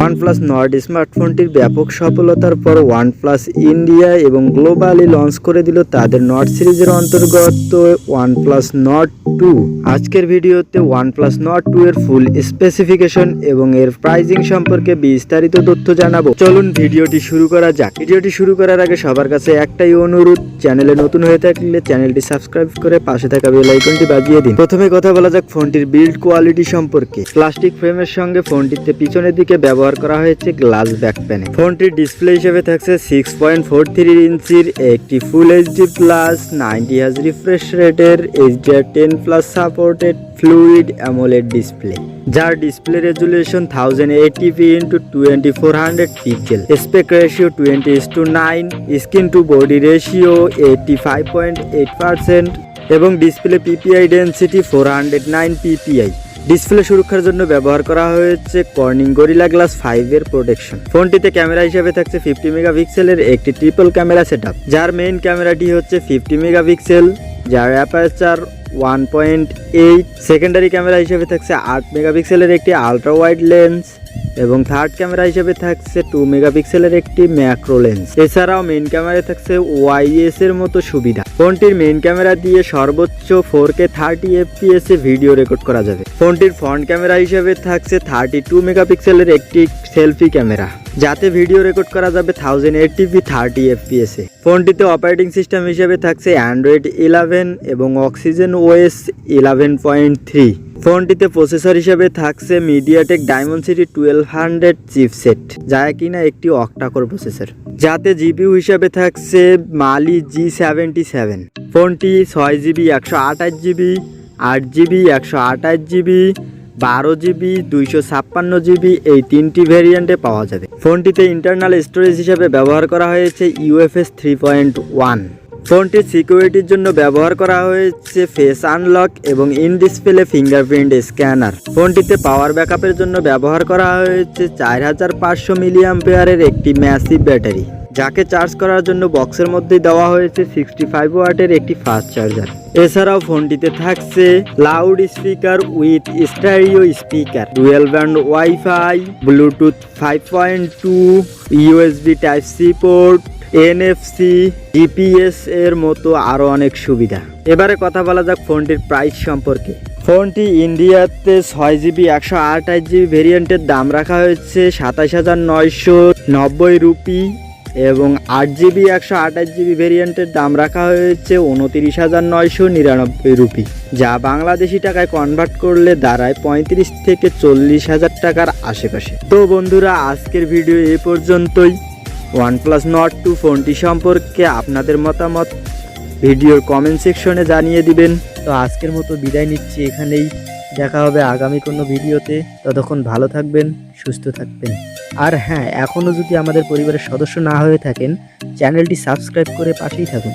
OnePlus not স্মার্টফোনটির ব্যাপক সফলতার পর OnePlus ইন্ডিয়া এবং গ্লোবালি লঞ্চ করে দিল তাদের নট সিরিজের অন্তর্গত OnePlus নট 2। আজকের ভিডিওতে OnePlus নট 2 এর ফুল স্পেসিফিকেশন এবং এর প্রাইসিং সম্পর্কে বিস্তারিত তথ্য জানাবো। চলুন ভিডিওটি শুরু করা যাক। ভিডিওটি শুরু করার আগে সবার কাছে একটাই অনুরোধ, চ্যানেলে নতুন হয়ে থাকলে চ্যানেলটি সাবস্ক্রাইব করে পাশে থাকা বেল আইকনটি বাজিয়ে দিন। প্রথমে কথা বলা যাক ফোনটির বিল্ড কোয়ালিটি সম্পর্কে। প্লাস্টিক ফ্রেমের সঙ্গে ফোনটিতে পিছনের দিকে ব্যবহার করা হয়েছে গ্লাস ব্যাক প্যানেল। ফোনটির ডিসপ্লে হিসেবে থাকছে 6.43 ইঞ্চির একটি full HD plus 90 hertz refresh রেটের HDR10+ supported fluid AMOLED display, যার display resolution 1080x2400 pixel, aspect ratio 20:9, screen to body ratio 85.8% এবং display PPI density 409 PPI. Display সুরক্ষার জন্য ব্যবহার করা হয়েছে কর্নিং গরিলা গ্লাস 5 এর প্রোটেকশন। ফোনটিতে ক্যামেরা হিসেবে থাকছে 50 মেগাপিক্সেলের একটি ট্রিপল ক্যামেরা সেটআপ, যার মেইন ক্যামেরাটি হচ্ছে 50 মেগাপিক্সেল, যার অ্যাপারচার 1.8। সেকেন্ডারি ক্যামেরা হিসেবে থাকছে 8 মেগাপিক্সেলের একটি আলট্রা ওয়াইড লেন্স এবং থার্ড ক্যামেরা হিসেবে থাকছে 2 মেগাপিক্সেলের একটি ম্যাক্রো লেন্স। এছাড়াও মেইন ক্যামেরায় থাকছে ওয়াইএস এর মতো সুবিধা। ফোনটির মেইন ক্যামেরা দিয়ে সর্বোচ্চ 4K 30 FPS এ ভিডিও রেকর্ড করা যাবে। ফোনটির ফ্রন্ট ক্যামেরা হিসেবে থাকছে 32 মেগাপিক্সেলের একটি সেলফি ক্যামেরা, যাতে ভিডিও রেকর্ড করা যাবে 1080p 30 FPS এ। ফোনটিতে অপারেটিং সিস্টেম হিসেবে থাকছে অ্যান্ড্রয়েড 11 এবং অক্সিজেন ওএস 11.3। ফোনটিতে প্রসেসর হিসেবে থাকছে মিডিয়াটেক ডায়মন্ডসিটি 1200 চিপসেট, যা কিনা একটি অক্টাকোর প্রসেসর, যাতে জিপিইউ হিসেবে থাকছে মালি G77। ফোনটি 6GB 128GB, 8GB 128GB, 12GB 256GB এই 3টি ভেরিয়েন্টে পাওয়া যাবে। ফোনটিতে ইন্টারনাল স্টোরেজ হিসেবে ব্যবহার করা হয়েছে UFS 3.1। ফোনটির সিকিউরিটির জন্য ব্যবহার করা হয়েছে ফেস আনলক এবং ইন ডিসপ্লে ফিঙ্গারপ্রিন্ট স্ক্যানার। ফোনটিতে পাওয়ার ব্যাকআপের জন্য ব্যবহার করা হয়েছে 4500 মিলিঅ্যাম্পিয়ারের একটি ম্যাসিভ ব্যাটারি, যাকে চার্জ করার জন্য বক্সের মধ্যে দেওয়া হয়েছে 65 ওয়াটের একটি ফাস্ট চার্জার। এছাড়াও ফোনটিতে থাকছে loud speaker with stereo speaker, dual band WiFi, Bluetooth 5.2, USB type C port, NFC, GPS এর মতো আরো অনেক সুবিধা। এবারে কথা বলা যাক ফোনটির প্রাইস সম্পর্কে। ফোনটি ইন্ডিয়াতে 6GB 128GB ভেরিয়েন্টের দাম রাখা হয়েছে 27,990 রুপি এবং 8GB 128GB ভেরিয়েন্টের দাম রাখা হয়েছে 29,999 রুপি, যা বাংলাদেশি টাকায় কনভার্ট করলে দাঁড়ায় 35 থেকে 40,000 টাকার আশেপাশে। তো বন্ধুরা, আজকের ভিডিও এই পর্যন্তই। OnePlus নট 2 ফোনটি সম্পর্কে আপনাদের মতামত ভিডিওর কমেন্ট সেকশনে জানিয়ে দিবেন। তো আজকের মতো বিদায় নিচ্ছি এখানেই, দেখা হবে আগামী কোনো ভিডিওতে। ততক্ষণ ভালো থাকবেন, সুস্থ থাকবেন। আর হ্যাঁ, এখনও যদি আমাদের পরিবারের সদস্য না হয়ে থাকেন, চ্যানেলটি সাবস্ক্রাইব করে পাশেই থাকুন।